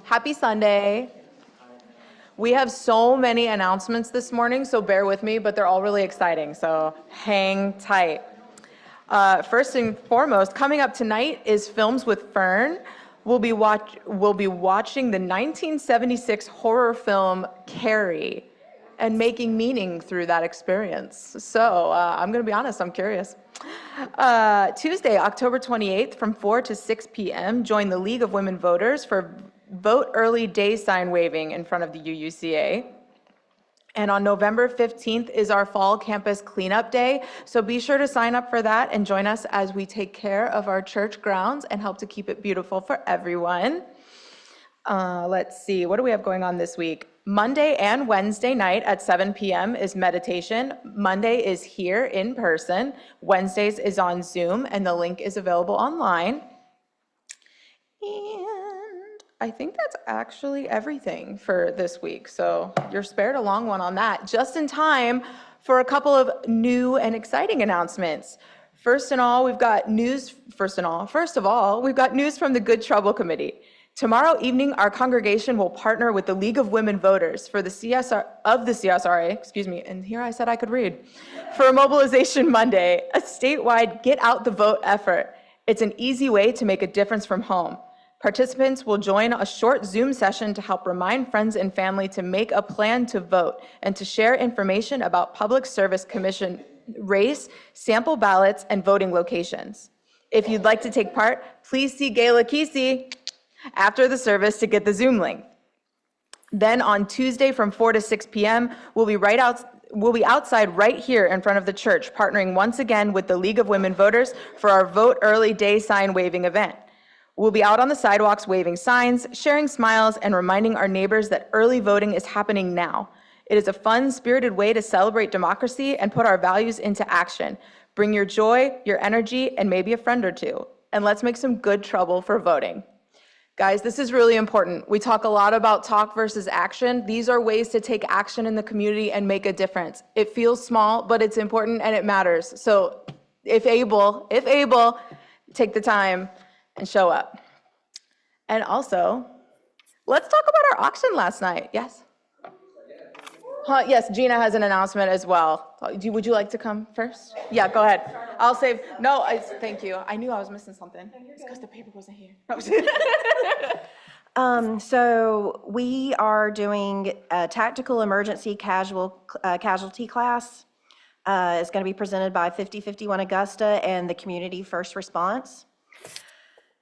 Happy Sunday. We have so many announcements this morning, so bear with me, but they're all really exciting, so hang tight. First and foremost, coming up tonight is Films with Fern. We'll be watching the 1976 horror film Carrie and making meaning through that experience. So I'm going to be honest, I'm curious. Tuesday, October 28th from 4 to 6 p.m., join the League of Women Voters for Vote Early Day sign waving in front of the UUCA. And on November 15th is our fall campus cleanup day. So be sure to sign up for that and join us as we take care of our church grounds and help to keep it beautiful for everyone. Let's see, what do we have going on this week? Monday and Wednesday night at 7 p.m. is meditation. Monday is here in person. Wednesdays is on Zoom, and the link is available online. And I think that's actually everything for this week. So you're spared a long one on that. Just in time for a couple of new and exciting announcements. First of all, we've got news from the Good Trouble Committee. Tomorrow evening, our congregation will partner with the League of Women Voters for the CSRA, and here I said I could read, for Mobilization Monday, a statewide get out the vote effort. It's an easy way to make a difference from home. Participants will join a short Zoom session to help remind friends and family to make a plan to vote and to share information about Public Service Commission race, sample ballots, and voting locations. If you'd like to take part, please see Gayla Kesey after the service to get the Zoom link. Then on Tuesday from 4 to 6 p.m., we'll be outside right here in front of the church, partnering once again with the League of Women Voters for our Vote Early Day sign waving event. We'll be out on the sidewalks waving signs, sharing smiles, and reminding our neighbors that early voting is happening now. It is a fun, spirited way to celebrate democracy and put our values into action. Bring your joy, your energy, and maybe a friend or two. And let's make some good trouble for voting. Guys, this is really important. We talk a lot about talk versus action. These are ways to take action in the community and make a difference. It feels small, but it's important and it matters. So if able, take the time and show up. And also, let's talk about our auction last night. Yes? Yes, Gina has an announcement as well. Would you like to come first? Yeah, go ahead. I'll save. No, thank you. I knew I was missing something. It's because the paper wasn't here. So we are doing a tactical emergency casualty class. It's going to be presented by 5051 Augusta and the Community First Response.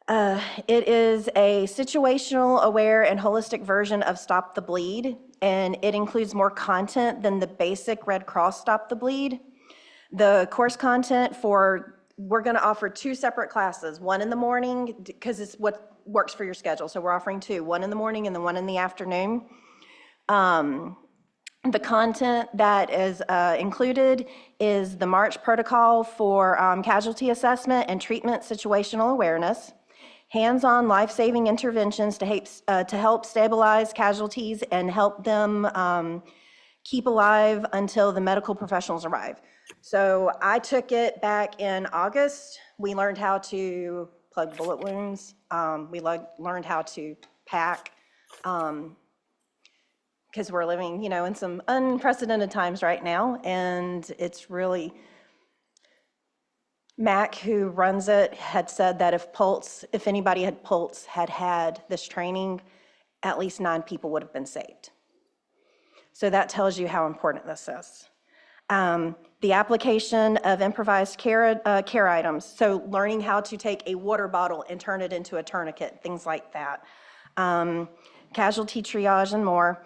It is a situational, aware, and holistic version of Stop the Bleed, and it includes more content than the basic Red Cross Stop the Bleed. The course content we're going to offer two separate classes, one in the morning, because it's what works for your schedule. So we're offering two, one in the morning and then one in the afternoon. The content that is included is the March protocol for casualty assessment and treatment situational awareness, hands-on life-saving interventions to help stabilize casualties and help them keep alive until the medical professionals arrive. So I took it back in August. We learned how to plug bullet wounds. We learned how to pack, because we're living, in some unprecedented times right now, and it's really, Mac, who runs it, had said that if anybody had had this training, at least 9 people would have been saved. So that tells you how important this is. The application of improvised care items, so learning how to take a water bottle and turn it into a tourniquet, things like that. Casualty triage and more.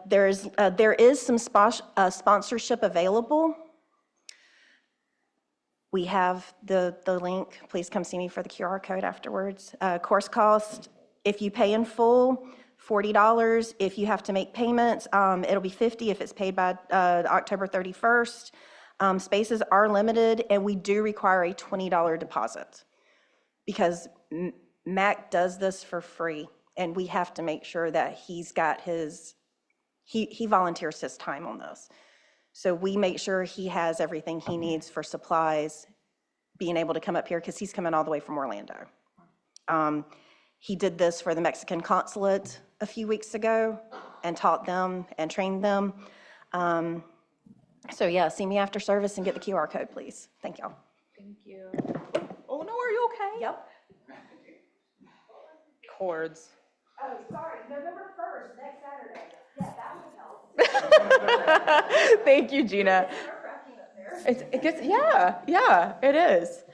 There is some sponsorship available. We have the link. Please come see me for the QR code afterwards. Course cost, if you pay in full, $40. If you have to make payments, it'll be $50 if it's paid by October 31st. Spaces are limited, and we do require a $20 deposit because Mac does this for free, and we have to make sure that he's got he volunteers his time on this. So we make sure he has everything he needs for supplies, being able to come up here because he's coming all the way from Orlando. He did this for the Mexican consulate a few weeks ago and taught them and trained them. So yeah, see me after service and get the QR code, please. Thank y'all. Thank you. Oh, no, are you okay? Yep. Cords. Oh, sorry, November 1st, next Saturday. Yeah, that would help. Thank you, Gina. It gets, yeah, it is.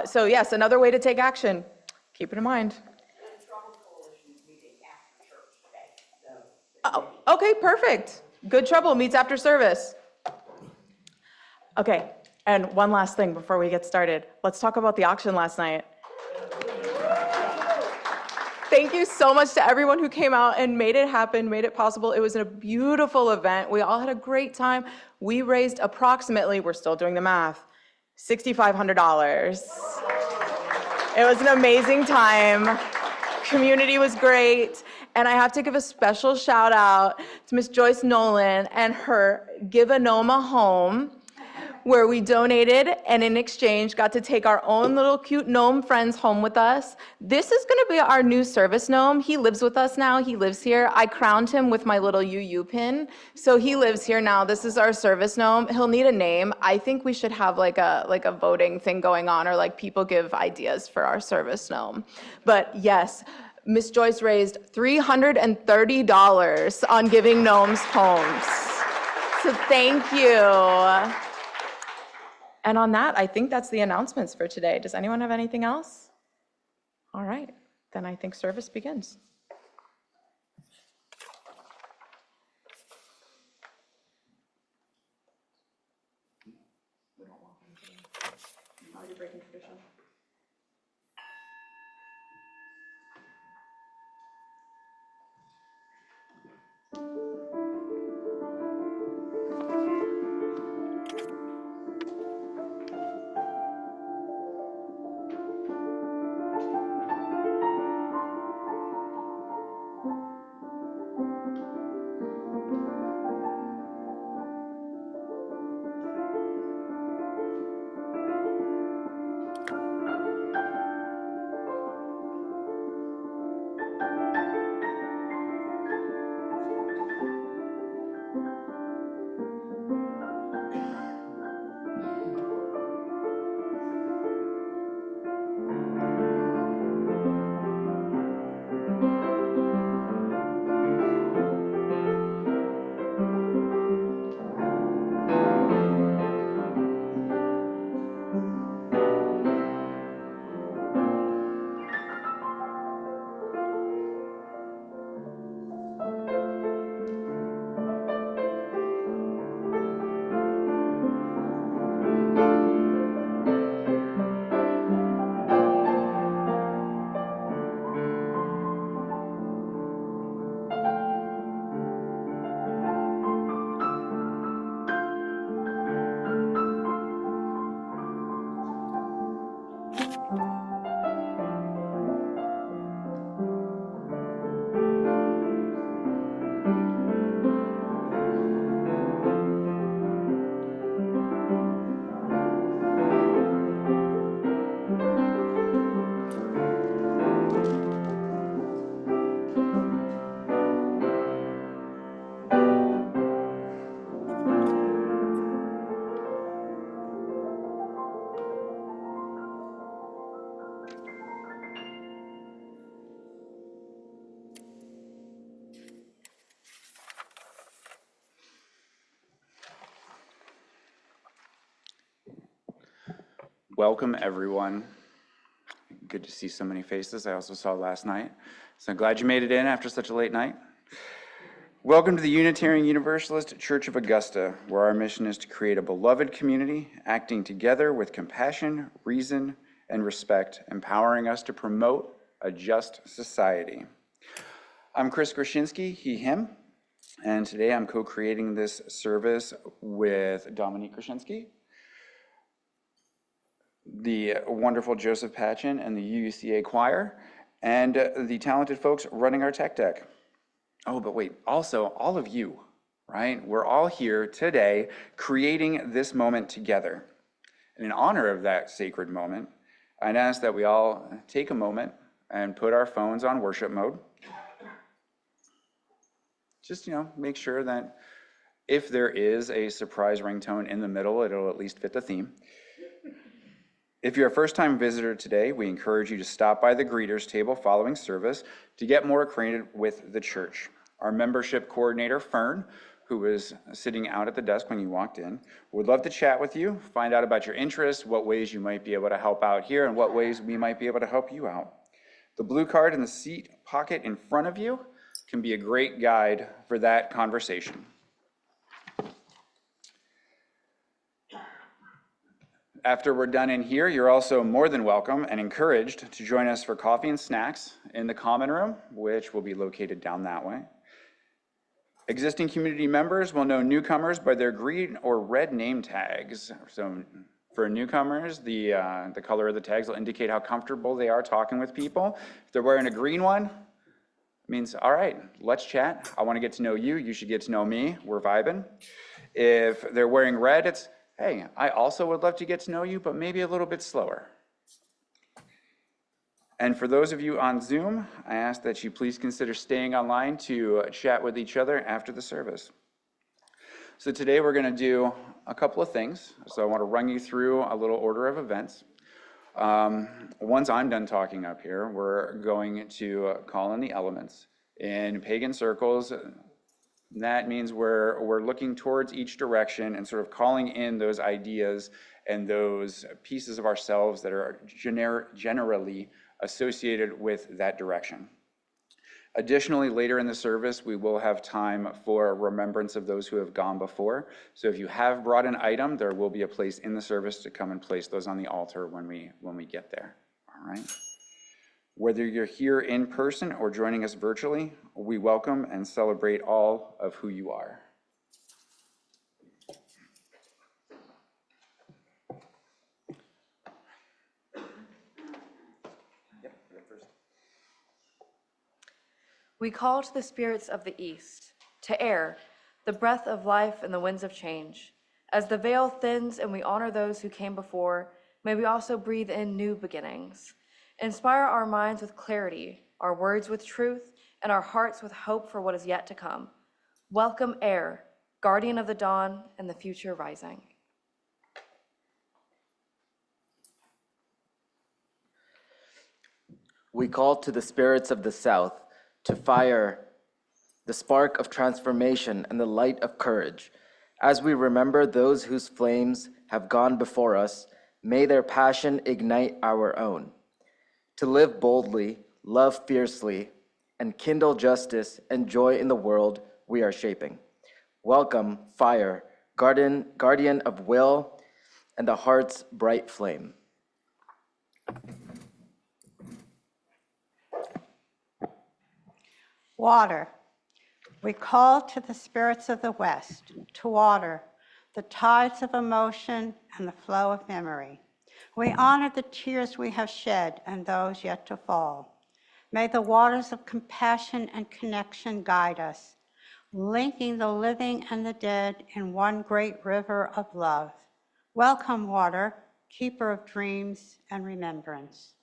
So yes, another way to take action. Keep it in mind. Oh, okay, perfect. Good Trouble meets after service. Okay, and one last thing before we get started. Let's talk about the auction last night. Thank you so much to everyone who came out and made it happen, made it possible. It was a beautiful event. We all had a great time. We raised approximately, we're still doing the math, $6,500. It was an amazing time. Community was great. And I have to give a special shout out to Miss Joyce Nolan and her Give a Gnome a Home, where we donated and in exchange got to take our own little cute gnome friends home with us. This is gonna be our new service gnome. He lives with us now, he lives here. I crowned him with my little UU pin. So he lives here now, this is our service gnome. He'll need a name. I think we should have like a voting thing going on, or like people give ideas for our service gnome. But yes, Miss Joyce raised $330 on giving gnomes homes. So thank you. And on that, I think that's the announcements for today. Does anyone have anything else? All right, then I think service begins. Are you breaking tradition? Welcome, everyone. Good to see so many faces I also saw last night. So I'm glad you made it in after such a late night. Welcome to the Unitarian Universalist Church of Augusta, where our mission is to create a beloved community, acting together with compassion, reason, and respect, empowering us to promote a just society. I'm Chris Grushinski, he, him, and today I'm co-creating this service with Dominique Chris, the wonderful Josef Patchen and the UUCA choir, and the talented folks running our tech deck. Oh, but wait, also all of you, right? We're all here today creating this moment together. And in honor of that sacred moment, I'd ask that we all take a moment and put our phones on worship mode. Just, make sure that if there is a surprise ringtone in the middle, it'll at least fit the theme. If you're a first-time visitor today, we encourage you to stop by the greeters table following service to get more acquainted with the church. Our membership coordinator, Fern, who was sitting out at the desk when you walked in, would love to chat with you, find out about your interests, what ways you might be able to help out here, and what ways we might be able to help you out. The blue card in the seat pocket in front of you can be a great guide for that conversation. After we're done in here, you're also more than welcome and encouraged to join us for coffee and snacks in the common room, which will be located down that way. Existing community members will know newcomers by their green or red name tags. So for newcomers, the color of the tags will indicate how comfortable they are talking with people. If they're wearing a green one, it means, all right, let's chat. I want to get to know you. You should get to know me. We're vibing. If they're wearing red, it's, hey, I also would love to get to know you, but maybe a little bit slower. And for those of you on Zoom, I ask that you please consider staying online to chat with each other after the service. So today we're going to do a couple of things. So I want to run you through a little order of events. Once I'm done talking up here, we're going to call in the elements. In pagan circles, that means we're looking towards each direction and sort of calling in those ideas and those pieces of ourselves that are generally associated with that direction. Additionally, later in the service, we will have time for remembrance of those who have gone before. So if you have brought an item, there will be a place in the service to come and place those on the altar when we get there. All right. Whether you're here in person or joining us virtually, we welcome and celebrate all of who you are. We call to the spirits of the east, to air, the breath of life and the winds of change. As the veil thins and we honor those who came before, may we also breathe in new beginnings. Inspire our minds with clarity, our words with truth, and our hearts with hope for what is yet to come. Welcome air, guardian of the dawn and the future rising. We call to the spirits of the south, to fire the spark of transformation and the light of courage. As we remember those whose flames have gone before us, may their passion ignite our own. To live boldly, love fiercely, and kindle justice and joy in the world we are shaping. Welcome, fire, guardian of will and the heart's bright flame. Water. We call to the spirits of the West to water the tides of emotion and the flow of memory. We honor the tears we have shed and those yet to fall. May the waters of compassion and connection guide us, linking the living and the dead in one great river of love. Welcome, water, keeper of dreams and remembrance.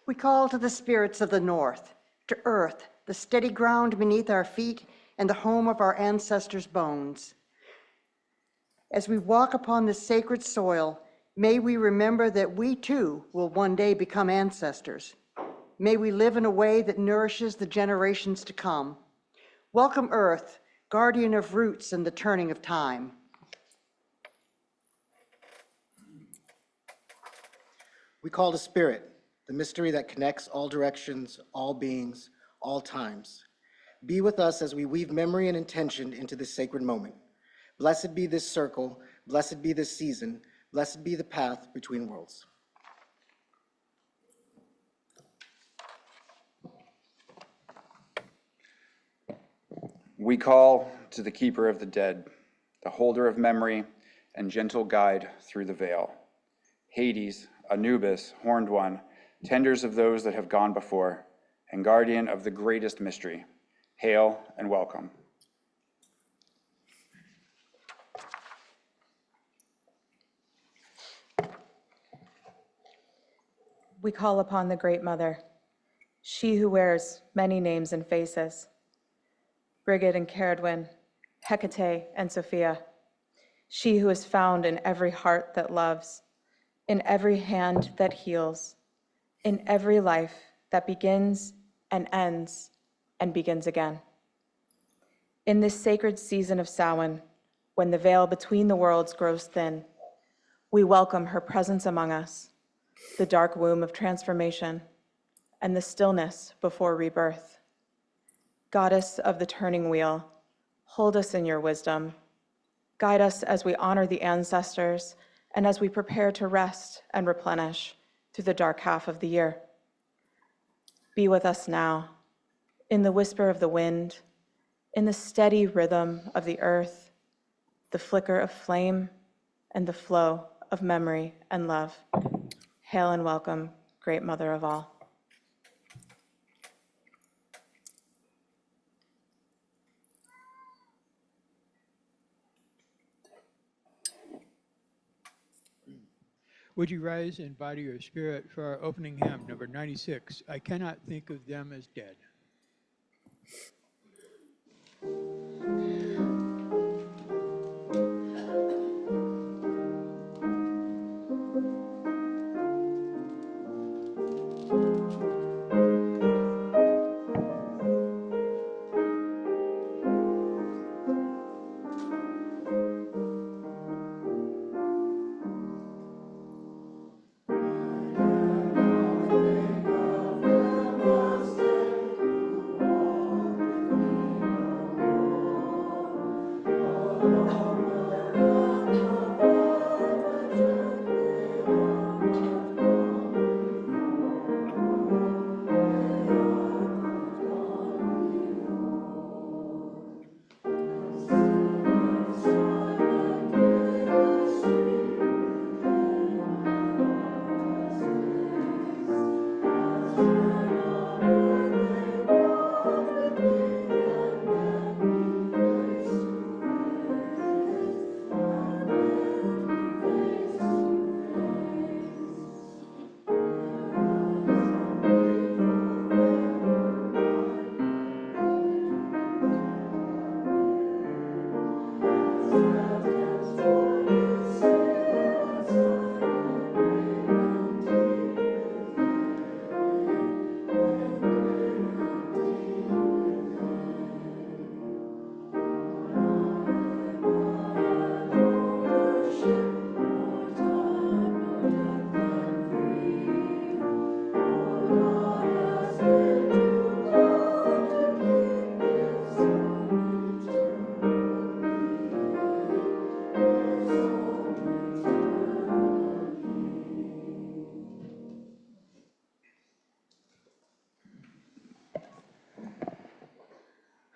We call to the spirits of the north, to earth, the steady ground beneath our feet and the home of our ancestors' bones. As we walk upon this sacred soil, may we remember that we too will one day become ancestors. May we live in a way that nourishes the generations to come. Welcome, earth, guardian of roots and the turning of time. We call to spirit, the mystery that connects all directions, all beings, all times. Be with us as we weave memory and intention into this sacred moment. Blessed be this circle, blessed be this season, blessed be the path between worlds. We call to the keeper of the dead, the holder of memory and gentle guide through the veil. Hades, Anubis, horned one, tenders of those that have gone before, and guardian of the greatest mystery, hail and welcome. we call upon the Great Mother, she who wears many names and faces, Brigid and Caradwyn, Hecate and Sophia, she who is found in every heart that loves, in every hand that heals, in every life that begins and ends and begins again. In this sacred season of Samhain, when the veil between the worlds grows thin, we welcome her presence among us, the dark womb of transformation, and the stillness before rebirth. Goddess of the turning wheel, hold us in your wisdom. Guide us as we honor the ancestors and as we prepare to rest and replenish through the dark half of the year. Be with us now, in the whisper of the wind, in the steady rhythm of the earth, the flicker of flame, and the flow of memory and love. Hail and welcome, Great Mother of all. Would you rise in body or spirit for our opening hymn, number 96, I Cannot Think of Them as Dead.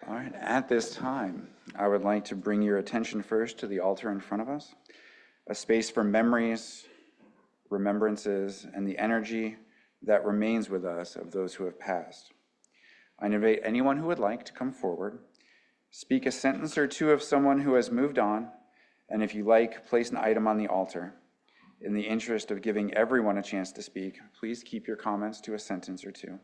All right, at this time, I would like to bring your attention first to the altar in front of us, a space for memories, remembrances, and the energy that remains with us of those who have passed. I invite anyone who would like to come forward, speak a sentence or two of someone who has moved on, and if you like, place an item on the altar. In the interest of giving everyone a chance to speak, please keep your comments to a sentence or two.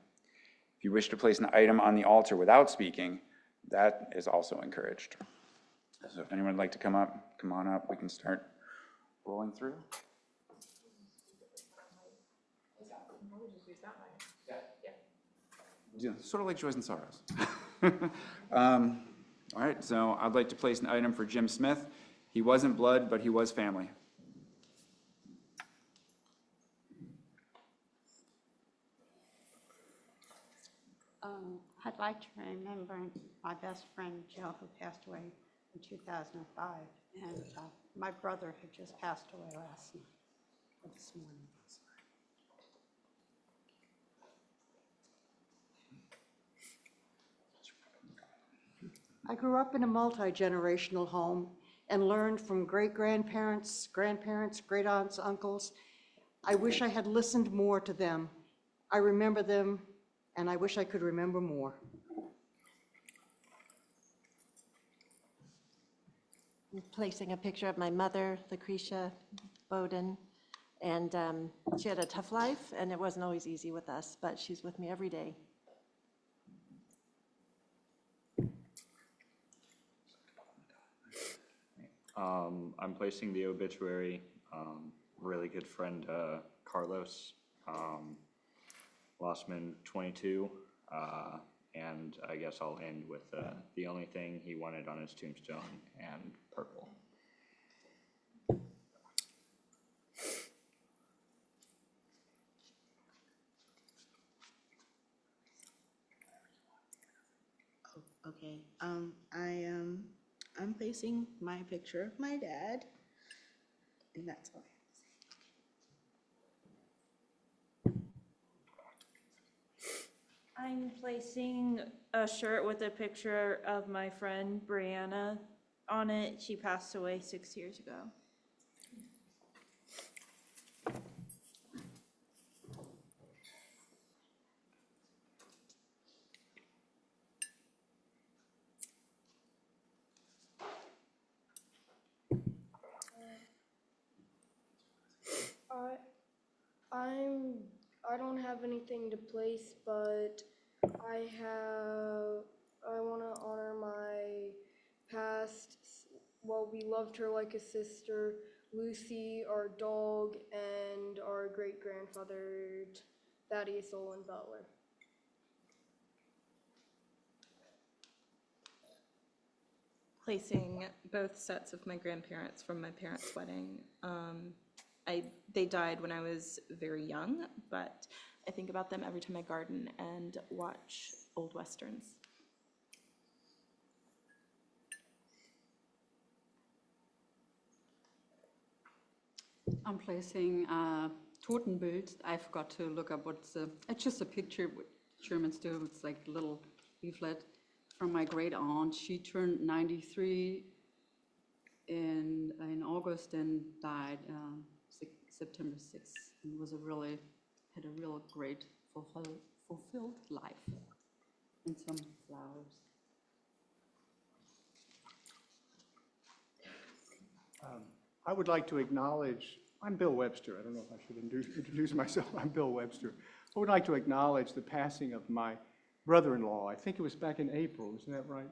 If you wish to place an item on the altar without speaking, that is also encouraged. So if anyone would like to come up, come on up. We can start rolling through. Yeah, sort of like Joys and Sorrows. All right, so I'd like to place an item for Jim Smith. He wasn't blood, but he was family. I'd like to remember my best friend, Jill, who passed away in 2005, and my brother who just passed away last night, or this morning. I grew up in a multi-generational home and learned from great-grandparents, grandparents, great-aunts, uncles. I wish I had listened more to them. I remember them, and I wish I could remember more. I'm placing a picture of my mother, Lucretia Bowden, And she had a tough life, and it wasn't always easy with us, but she's with me every day. I'm placing the obituary. Really good friend Carlos, Lossman 22, and I guess I'll end with the only thing he wanted on his tombstone and purple. Okay. I'm facing my picture of my dad, and that's all. I'm placing a shirt with a picture of my friend Brianna on it. She passed away 6 years ago. I don't have anything to place, but I want to honor my past. Well, we loved her like a sister, Lucy, our dog, and our great grandfather, Thaddeus Olin Butler. Placing both sets of my grandparents from my parents' wedding. They died when I was very young, but I think about them every time I garden and watch old westerns. I'm placing Totenbild. I forgot to look up what's it's just a picture what Germans do. It's like a little leaflet from my great aunt. She turned 93 in August and died September 6th. And had a real great fulfilled life. And some flowers. I would like to acknowledge, I'm Bill Webster. I don't know if I should introduce myself. I'm Bill Webster. I would like to acknowledge the passing of my brother-in-law. I think it was back in April, isn't that right,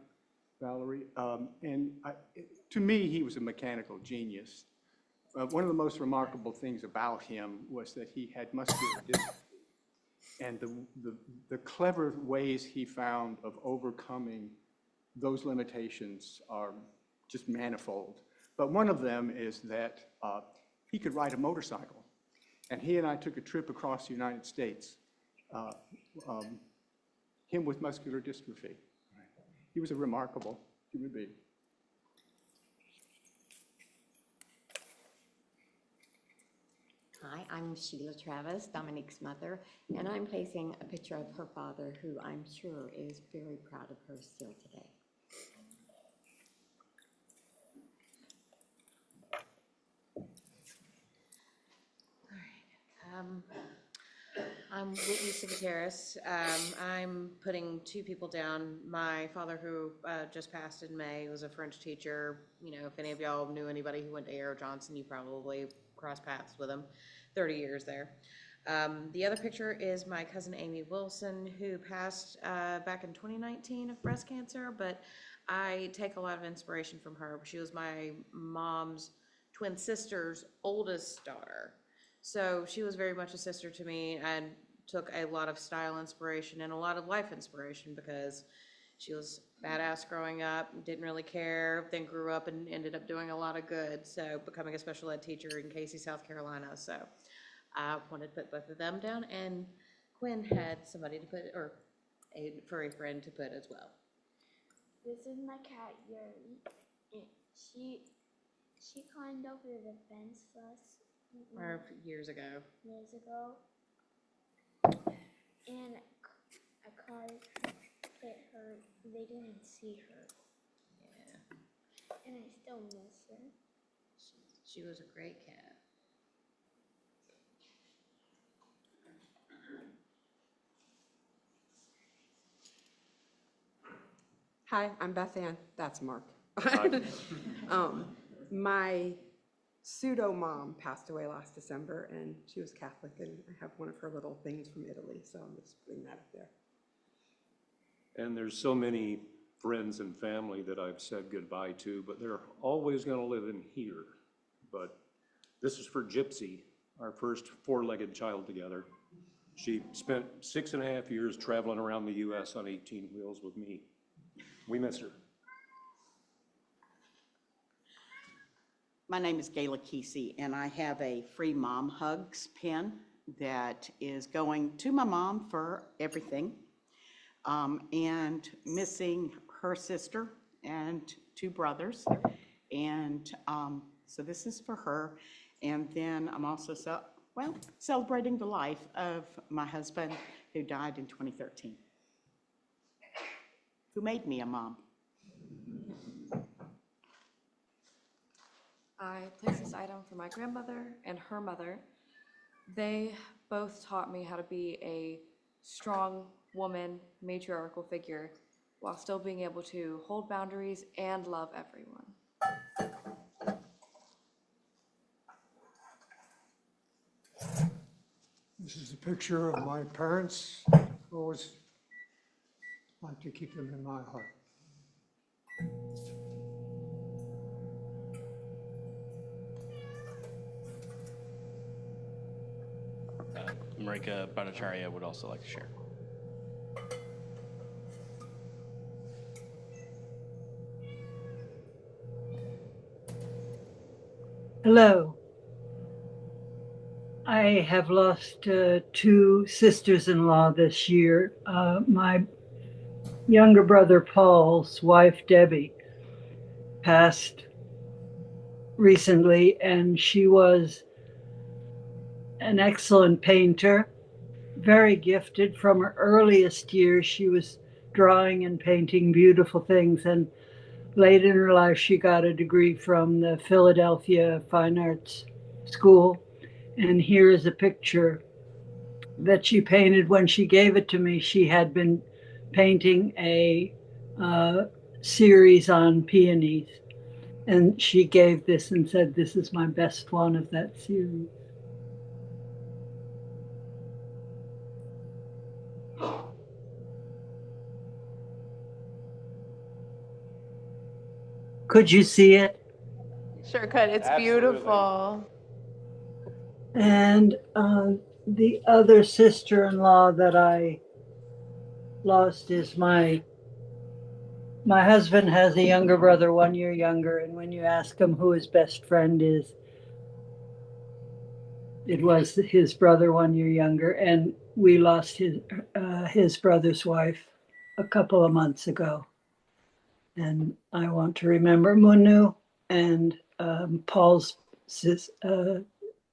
Valerie? To me, he was a mechanical genius. One of the most remarkable things about him was that he had muscular dystrophy. And the clever ways he found of overcoming those limitations are just manifold. But one of them is that he could ride a motorcycle. And he and I took a trip across the United States, him with muscular dystrophy. He was a remarkable human being. Hi, I'm Sheila Travis, Dominique's mother, and I'm placing a picture of her father, who I'm sure is very proud of her still today. I'm Whitney Civitaris. I'm putting two people down. My father, who just passed in May, was a French teacher. You know, if any of y'all knew anybody who went to A.R. Johnson, you probably crossed paths with him. 30 years there. The other picture is my cousin Amy Wilson, who passed back in 2019 of breast cancer, but I take a lot of inspiration from her. She was my mom's twin sister's oldest daughter. So she was very much a sister to me and took a lot of style inspiration and a lot of life inspiration because she was badass growing up, didn't really care, then grew up and ended up doing a lot of good. So becoming a special ed teacher in Casey, South Carolina. So I wanted to put both of them down, and Quinn had somebody to put, or a furry friend to put as well. This is my cat, Yuri. She climbed over the fence last Years ago. And a car hit her. They didn't see her. Yeah. And I still miss her. She was a great cat. Hi, I'm Beth Ann. That's Mark. Hi. My pseudo-mom passed away last December, and she was Catholic, and I have one of her little things from Italy, so I'm just putting that up there. And there's so many friends and family that I've said goodbye to, but they're always going to live in here. But this is for Gypsy, our first four-legged child together. She spent 6.5 years traveling around the U.S. on 18 wheels with me. We miss her. My name is Gayla Kesey, and I have a free Mom Hugs pin that is going to my mom for everything, and missing her sister and 2 brothers. And so this is for her. And then I'm also celebrating the life of my husband, who died in 2013, who made me a mom. I place this item for my grandmother and her mother. They both taught me how to be a strong woman, matriarchal figure, while still being able to hold boundaries and love everyone. This is a picture of my parents. Always like to keep them in my heart. Marika Bhattacharya would also like to share. Hello. I have lost 2 sisters-in-law this year. My younger brother Paul's wife Debbie passed recently, and she was an excellent painter, very gifted. From her earliest years, she was drawing and painting beautiful things, and late in her life, she got a degree from the Philadelphia Fine Arts School. And here is a picture that she painted when she gave it to me. She had been painting a series on peonies, and she gave this and said, "This is my best one of that series." Could you see it? Sure could. It's Absolutely. beautiful. And the other sister-in-law that I lost is my husband has a younger brother, 1 year younger, and when you ask him who his best friend is, it was his brother 1 year younger, and we lost his brother's wife a couple of months ago. And I want to remember Munu, and Paul's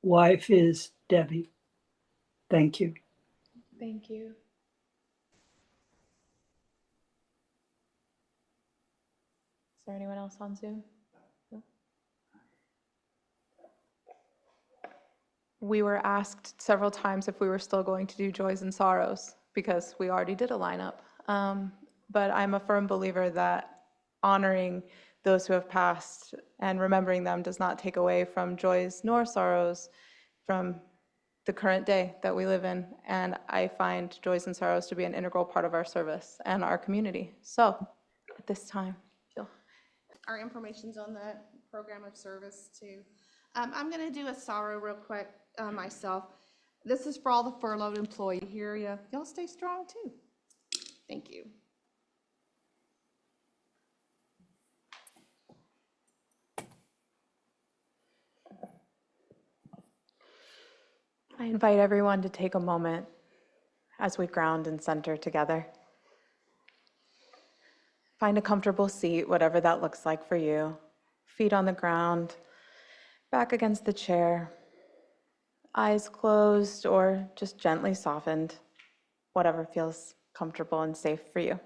wife is Debbie. Thank you. Thank you. Is there anyone else on Zoom? No? We were asked several times if we were still going to do Joys and Sorrows, because we already did a lineup. But I'm a firm believer that honoring those who have passed and remembering them does not take away from joys nor sorrows from the current day that we live in. And I find Joys and Sorrows to be an integral part of our service and our community. So at this time, Jill. Our information's on the program of service too. I'm going to do a sorrow real quick myself. This is for all the furloughed employee here. Y'all stay strong too. Thank you. I invite everyone to take a moment as we ground and center together. Find a comfortable seat, whatever that looks like for you. Feet on the ground, back against the chair, eyes closed or just gently softened, whatever feels comfortable and safe for you.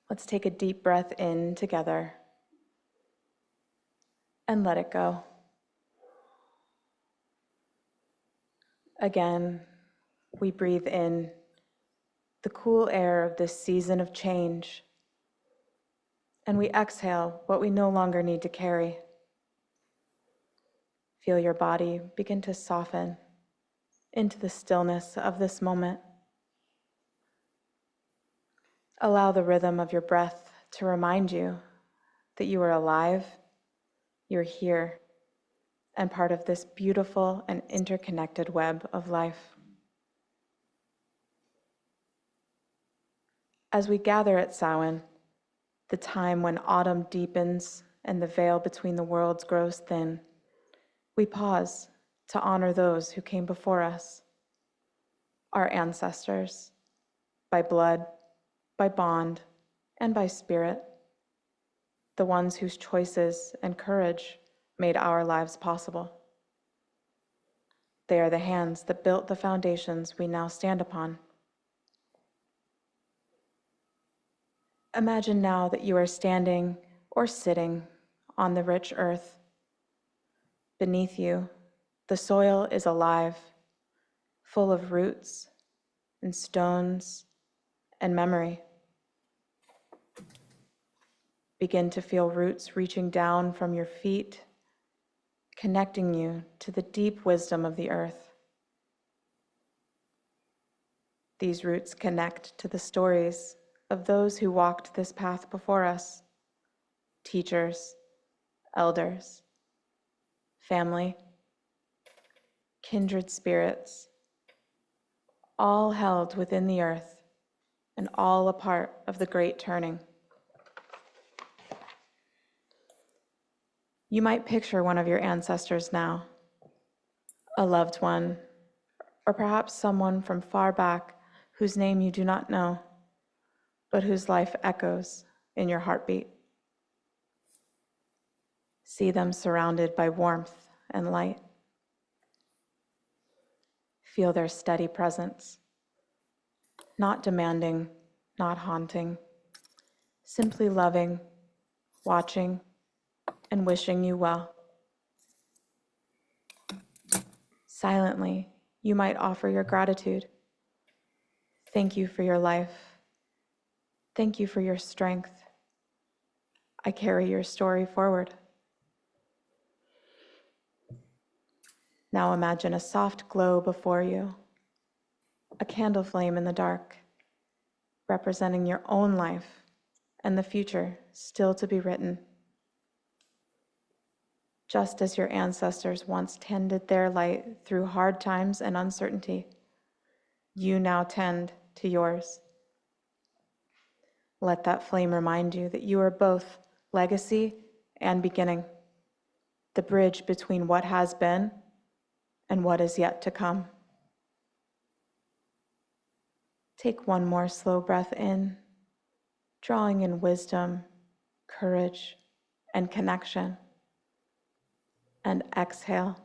Let's take a deep breath in together and let it go. Again, we breathe in the cool air of this season of change, and we exhale what we no longer need to carry. Feel your body begin to soften into the stillness of this moment. Allow the rhythm of your breath to remind you that you are alive, you're here, and part of this beautiful and interconnected web of life. As we gather at Samhain, the time when autumn deepens and the veil between the worlds grows thin, we pause to honor those who came before us, our ancestors, by blood, by bond, and by spirit, the ones whose choices and courage made our lives possible. They are the hands that built the foundations we now stand upon. Imagine now that you are standing or sitting on the rich earth. Beneath you, the soil is alive, full of roots and stones and memory. Begin to feel roots reaching down from your feet, connecting you to the deep wisdom of the earth. These roots connect to the stories of those who walked this path before us, teachers, elders, family, kindred spirits, all held within the earth and all a part of the great turning. You might picture one of your ancestors now, a loved one, or perhaps someone from far back whose name you do not know, but whose life echoes in your heartbeat. See them surrounded by warmth and light. Feel their steady presence, not demanding, not haunting, simply loving, watching, and wishing you well. Silently, you might offer your gratitude. Thank you for your life. Thank you for your strength. I carry your story forward. Now imagine a soft glow before you, a candle flame in the dark, representing your own life and the future still to be written. Just as your ancestors once tended their light through hard times and uncertainty, you now tend to yours. Let that flame remind you that you are both legacy and beginning, the bridge between what has been and what is yet to come. Take one more slow breath in, drawing in wisdom, courage, and connection. And exhale,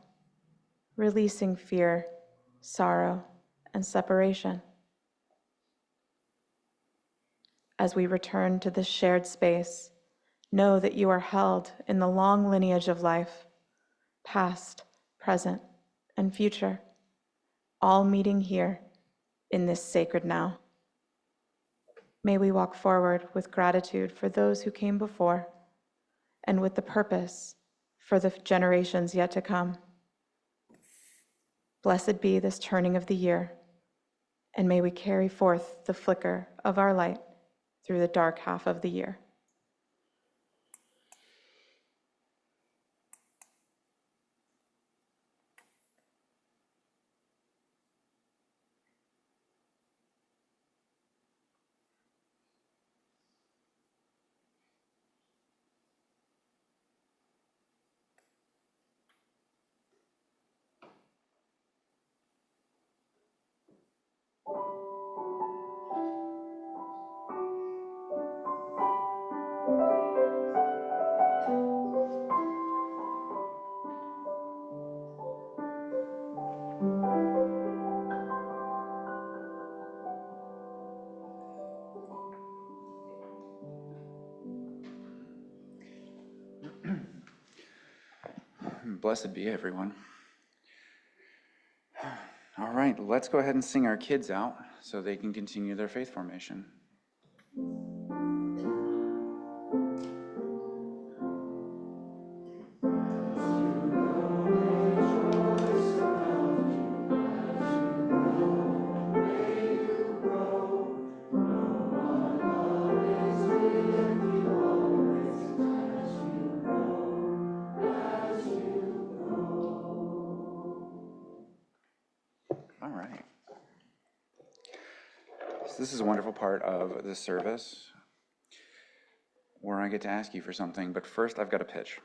releasing fear, sorrow, and separation. As we return to this shared space, know that you are held in the long lineage of life, past, present, and future, all meeting here in this sacred now. May we walk forward with gratitude for those who came before, and with the purpose for the generations yet to come. Blessed be this turning of the year, and may we carry forth the flicker of our light through the dark half of the year. Blessed be everyone. All right, let's go ahead and sing our kids out so they can continue their faith formation. this is a wonderful part of the service where I get to ask you for something, but first I've got a pitch.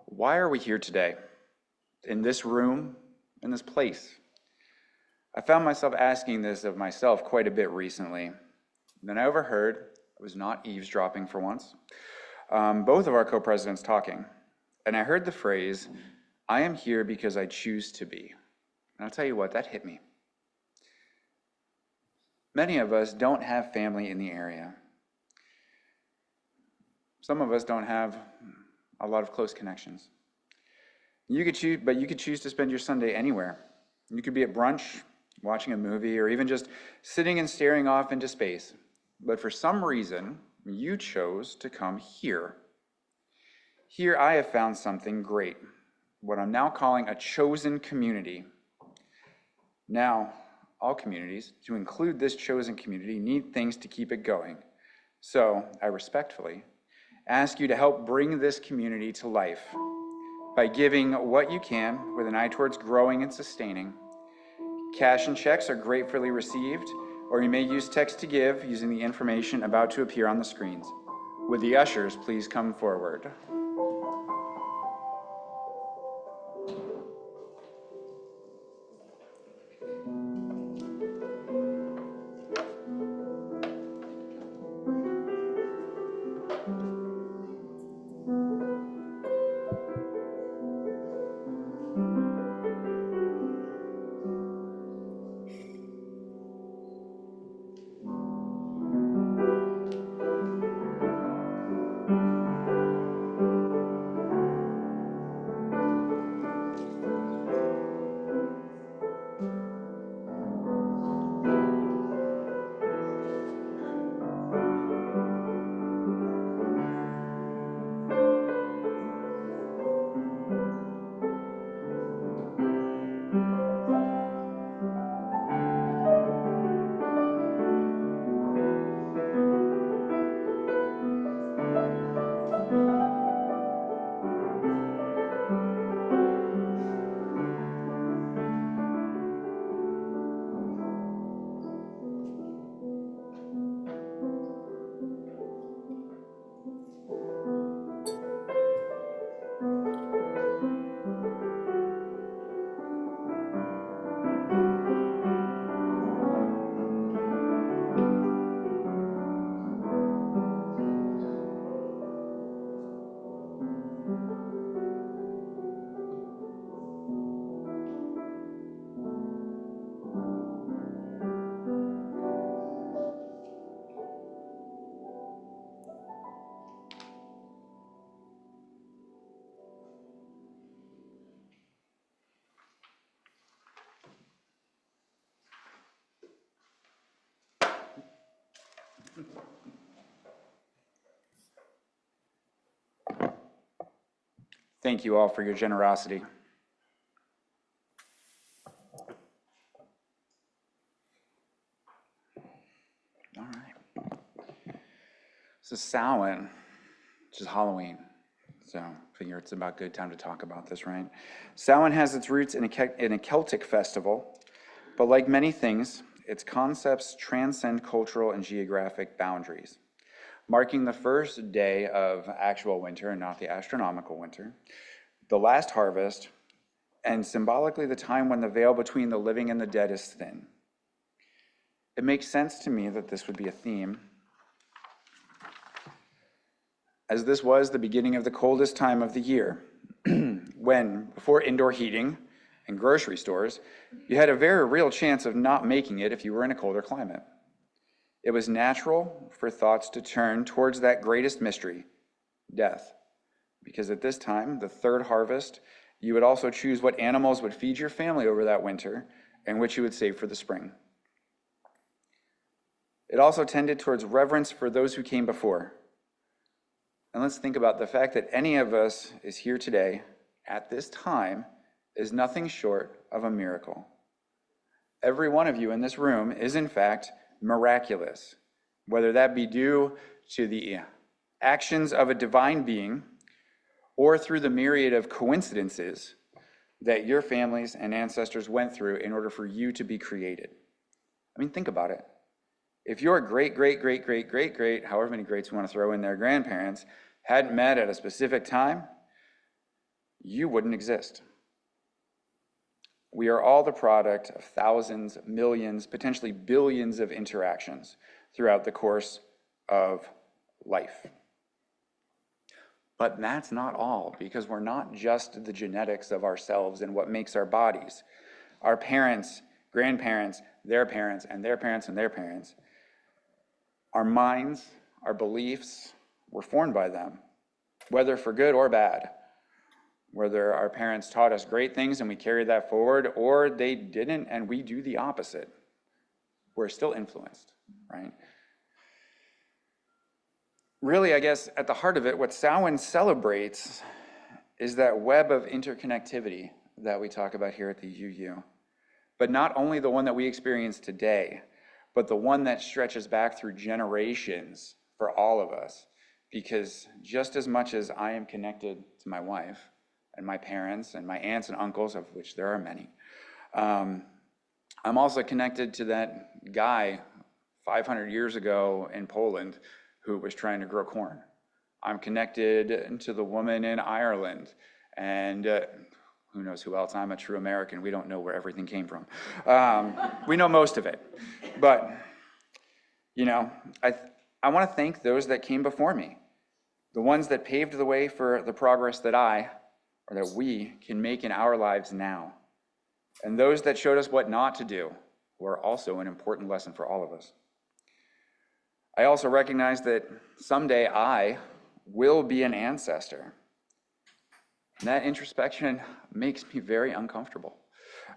Why are we here today, in this room, in this place? I found myself asking this of myself quite a bit recently. Then I overheard, I was not eavesdropping for once, both of our co-presidents talking. And I heard the phrase, "I am here because I choose to be." And I'll tell you what, that hit me. Many of us don't have family in the area. Some of us don't have a lot of close connections. You could choose to spend your Sunday anywhere. You could be at brunch, watching a movie, or even just sitting and staring off into space. But for some reason, you chose to come here. Here I have found something great, what I'm now calling a chosen community. Now, all communities, to include this chosen community, need things to keep it going. So, I respectfully ask you to help bring this community to life by giving what you can with an eye towards growing and sustaining. Cash and checks are gratefully received, or you may use text to give using the information about to appear on the screens. Would the ushers please come forward? Thank you all for your generosity. All right. So Samhain, which is Halloween. So I figure it's about good time to talk about this, right? Samhain has its roots in a Celtic festival, but like many things, its concepts transcend cultural and geographic boundaries. Marking the first day of actual winter and not the astronomical winter, the last harvest, and symbolically the time when the veil between the living and the dead is thin. It makes sense to me that this would be a theme, as this was the beginning of the coldest time of the year, when, before indoor heating and grocery stores, you had a very real chance of not making it if you were in a colder climate. It was natural for thoughts to turn towards that greatest mystery, death, because at this time, the third harvest, you would also choose what animals would feed your family over that winter and which you would save for the spring. It also tended towards reverence for those who came before. And let's think about the fact that any of us is here today at this time is nothing short of a miracle. Every one of you in this room is in fact miraculous, whether that be due to the actions of a divine being or through the myriad of coincidences that your families and ancestors went through in order for you to be created. I mean, think about it. If your great, however many greats we want to throw in there, grandparents hadn't met at a specific time, you wouldn't exist. We are all the product of thousands, millions, potentially billions of interactions throughout the course of life. But that's not all, because we're not just the genetics of ourselves and what makes our bodies. Our parents, grandparents, their parents, and their parents and their parents, our minds, our beliefs were formed by them, whether for good or bad. Whether our parents taught us great things and we carry that forward, or they didn't and we do the opposite. We're still influenced, right? Really, I guess, at the heart of it, what Samhain celebrates is that web of interconnectivity that we talk about here at the UU. But not only the one that we experience today, but the one that stretches back through generations for all of us. Because just as much as I am connected to my wife and my parents and my aunts and uncles, of which there are many, I'm also connected to that guy 500 years ago in Poland who was trying to grow corn. I'm connected to the woman in Ireland, and who knows who else. I'm a true American. We don't know where everything came from. We know most of it. But, you know, I want to thank those that came before me, the ones that paved the way for the progress that we can make in our lives now, and those that showed us what not to do were also an important lesson for all of us. I also recognize that someday I will be an ancestor. And that introspection makes me very uncomfortable.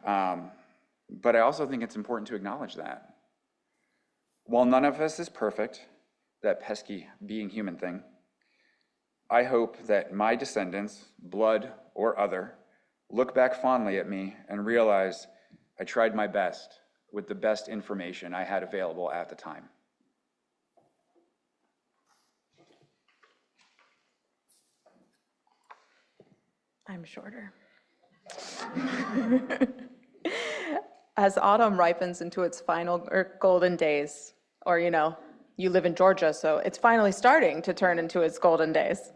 But I also think it's important to acknowledge that. While none of us is perfect, that pesky being human thing, I hope that my descendants, blood or other, look back fondly at me and realize I tried my best with the best information I had available at the time. I'm shorter. As autumn ripens into its final golden days, or you live in Georgia, so it's finally starting to turn into its golden days,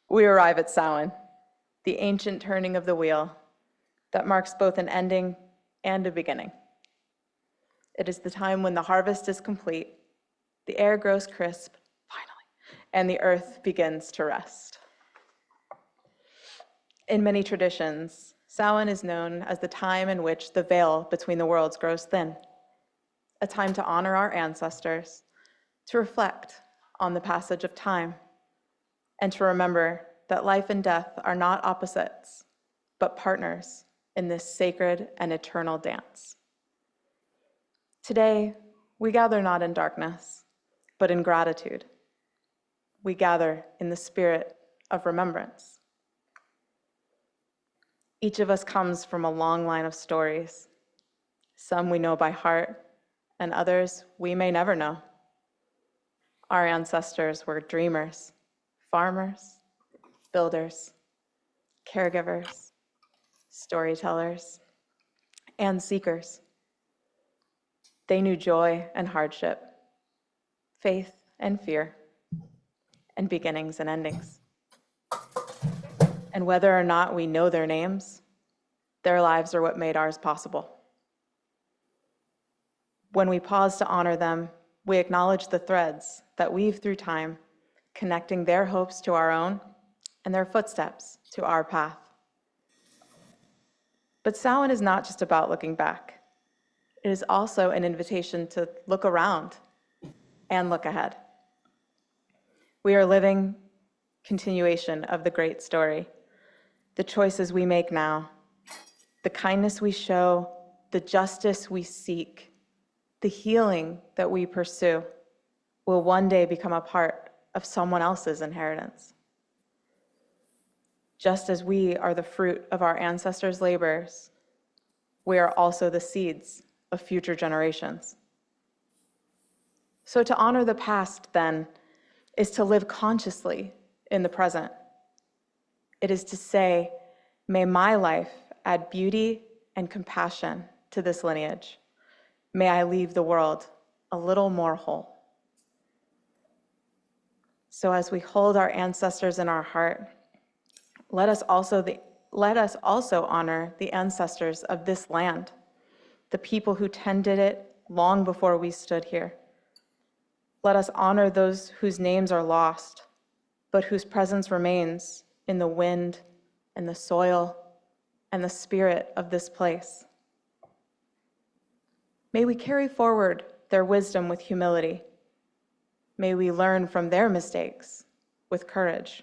we arrive at Samhain, the ancient turning of the wheel that marks both an ending and a beginning. It is the time when the harvest is complete, the air grows crisp, finally, and the earth begins to rest. In many traditions, Samhain is known as the time in which the veil between the worlds grows thin, a time to honor our ancestors, to reflect on the passage of time, and to remember that life and death are not opposites, but partners in this sacred and eternal dance. Today, we gather not in darkness, but in gratitude. We gather in the spirit of remembrance. Each of us comes from a long line of stories. Some we know by heart, and others we may never know. Our ancestors were dreamers, farmers, builders, caregivers, storytellers, and seekers. They knew joy and hardship, faith and fear, and beginnings and endings. And whether or not we know their names, their lives are what made ours possible. When we pause to honor them, we acknowledge the threads that weave through time, connecting their hopes to our own and their footsteps to our path. But Samhain is not just about looking back. It is also an invitation to look around and look ahead. We are living continuation of the great story. The choices we make now, the kindness we show, the justice we seek, the healing that we pursue will one day become a part of someone else's inheritance. Just as we are the fruit of our ancestors' labors, we are also the seeds of future generations. So to honor the past, then, is to live consciously in the present. It is to say, may my life add beauty and compassion to this lineage. may I leave the world a little more whole. So as we hold our ancestors in our heart, let us also honor the ancestors of this land, the people who tended it long before we stood here. Let us honor those whose names are lost, but whose presence remains in the wind and the soil and the spirit of this place. May we carry forward their wisdom with humility. May we learn from their mistakes with courage.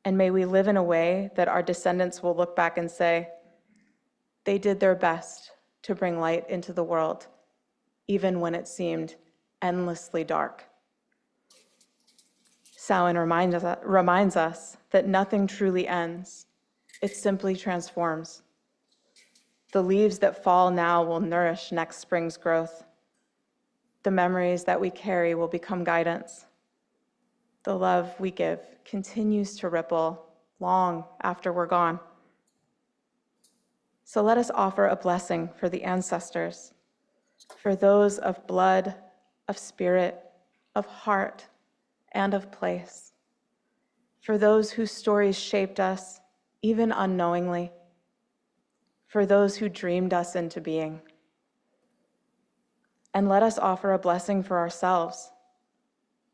And may we live in a way that our descendants will look back and say, they did their best to bring light into the world, even when it seemed endlessly dark. Samhain reminds us that nothing truly ends. It simply transforms. The leaves that fall now will nourish next spring's growth. The memories that we carry will become guidance. The love we give continues to ripple long after we're gone. So let us offer a blessing for the ancestors, for those of blood, of spirit, of heart, and of place, for those whose stories shaped us, even unknowingly, for those who dreamed us into being. And let us offer a blessing for ourselves,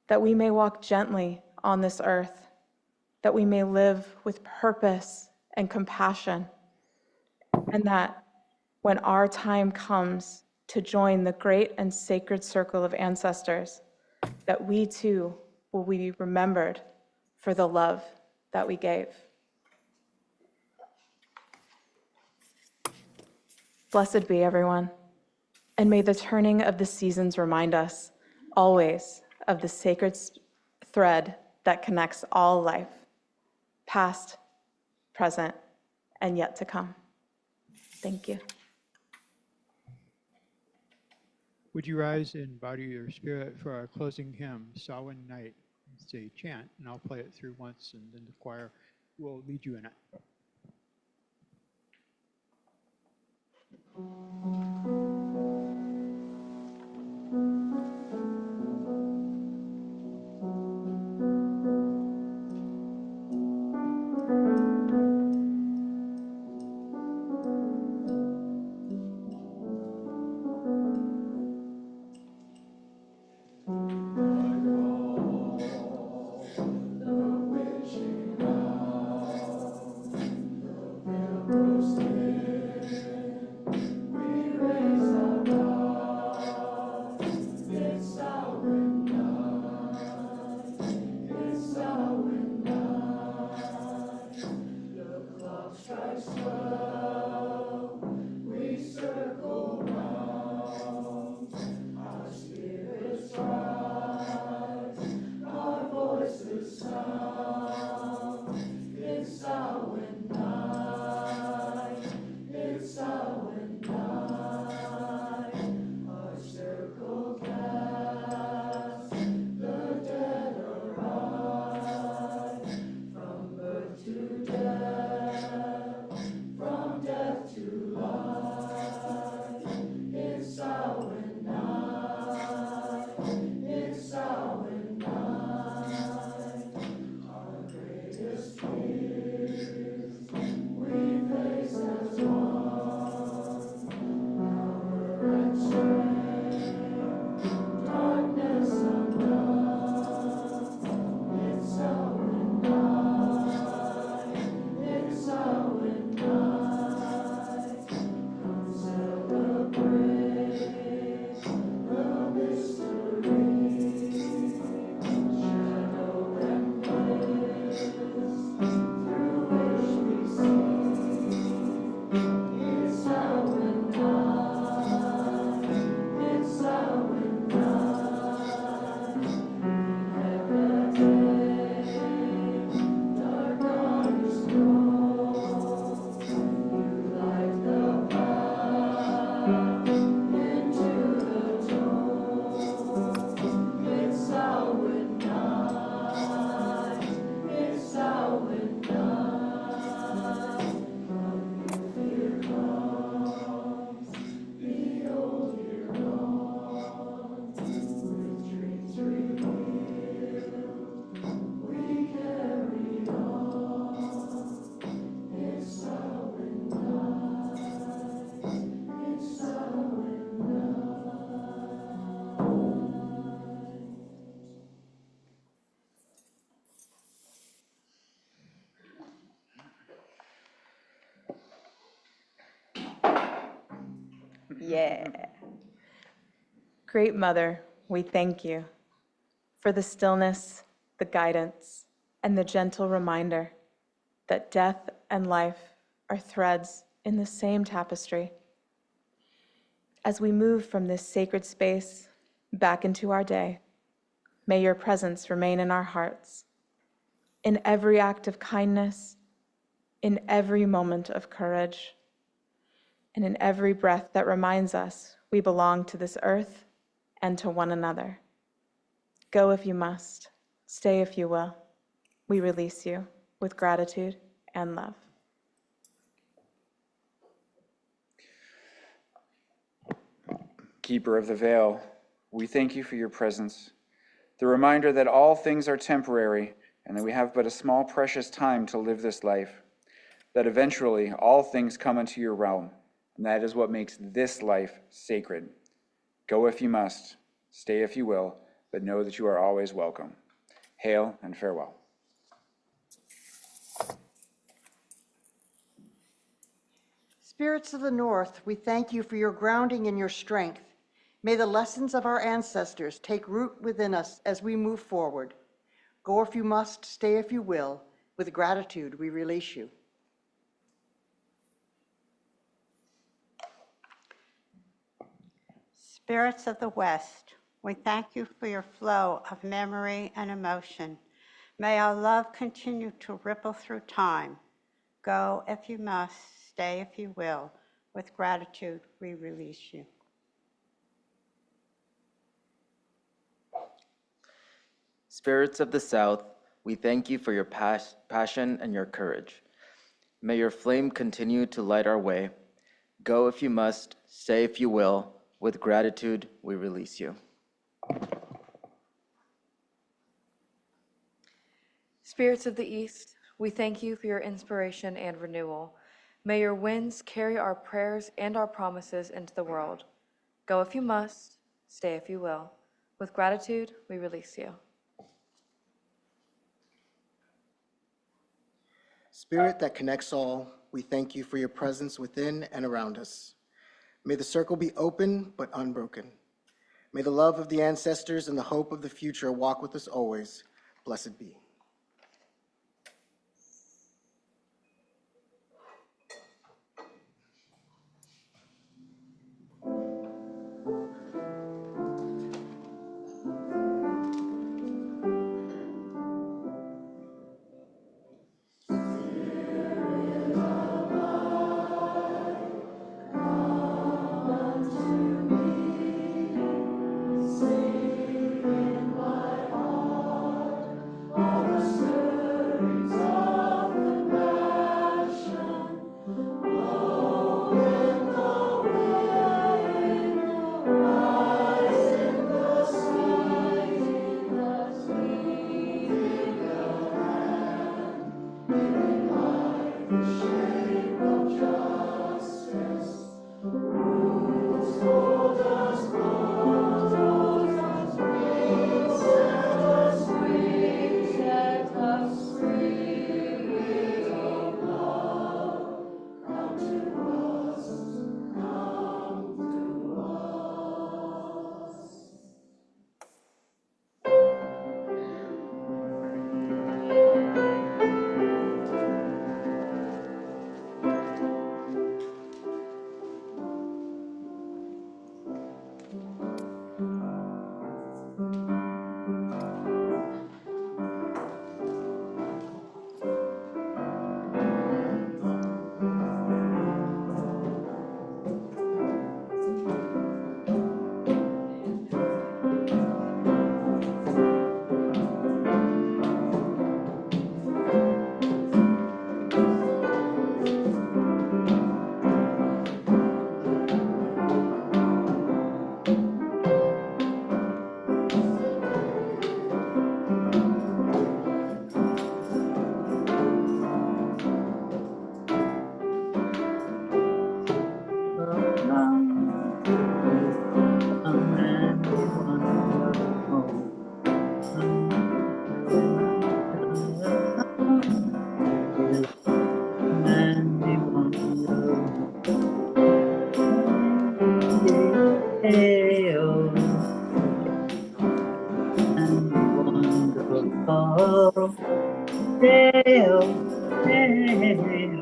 that we may walk gently on this earth, that we may live with purpose and compassion, and that when our time comes to join the great and sacred circle of ancestors, that we too will be remembered for the love that we gave. Blessed be everyone, and may the turning of the seasons remind us always of the sacred thread that connects all life, past, present, and yet to come. Thank you. Would you rise and bow to your spirit for our closing hymn, Samhain Night? It's a chant, and I'll play it through once, and then the choir will lead you in it. We Yeah. Great Mother, we thank you for the stillness, the guidance, and the gentle reminder that death and life are threads in the same tapestry. As we move from this sacred space back into our day, may your presence remain in our hearts, in every act of kindness, in every moment of courage, and in every breath that reminds us we belong to this earth and to one another. Go if you must, stay if you will. We release you with gratitude and love. Keeper of the veil, we thank you for your presence, the reminder that all things are temporary and that we have but a small precious time to live this life, that eventually all things come into your realm, and that is what makes this life sacred. Go if you must, stay if you will, but know that you are always welcome. Hail and farewell. Spirits of the North, we thank you for your grounding and your strength. May the lessons of our ancestors take root within us as we move forward. Go if you must, stay if you will. With gratitude, we release you. Spirits of the West, we thank you for your flow of memory and emotion. May our love continue to ripple through time. Go if you must, stay if you will. With gratitude, we release you. Spirits of the South, we thank you for your passion and your courage. May your flame continue to light our way. Go if you must, stay if you will. With gratitude, we release you. Spirits of the East, we thank you for your inspiration and renewal. May your winds carry our prayers and our promises into the world. Go if you must, stay if you will. With gratitude, we release you. Spirit that connects all, we thank you for your presence within and around us. May the circle be open but unbroken. May the love of the ancestors and the hope of the future walk with us always. Blessed be. Sing in my heart. hail, hail.